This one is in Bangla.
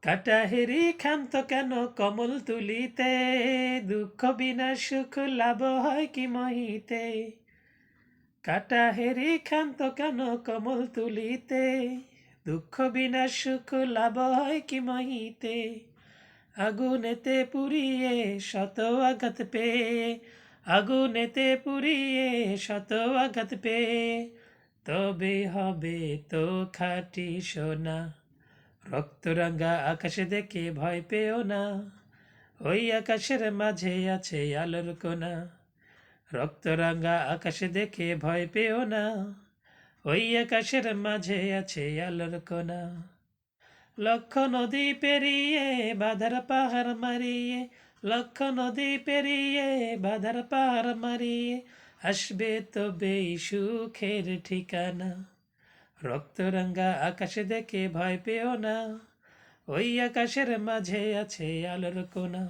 কাটাহেরি ক্ষান্ত কেন কমল তুলিতে, দুঃখ বিনা সুখ লাভ হয় কি মহিতে। কাটাহেরি ক্ষান্ত কেন কমল তুলিতে, দুঃখ বিনা সুখ লাভ হয় কি মহিতে। আগুনেতে পুড়িয়ে শত আঘাত পেয়ে, আগুনেতে পুড়িয়ে শত আঘাত পেয়ে, তবে হবে তো খাঁটি সোনা। রক্তরাঙ্গা আকাশ দেখে ভয় পেও না, ওই আকাশের মাঝে আছে আলোর কোনা। রক্তরাঙ্গা আকাশ দেখে ভয় পেও না, ওই আকাশের মাঝে আছে আলোর কোনা। লক্ষ নদী পেরিয়ে বাধার পাহাড় মারিয়ে, লক্ষ নদী পেরিয়ে বাধার পাহাড় মারিয়ে, আসবে তবে সুখের ঠিকানা। রক্তরাঙ্গা আকাশ দেখে ভয় পেও না, ওই আকাশের মাঝে আছে আলোর কোনা।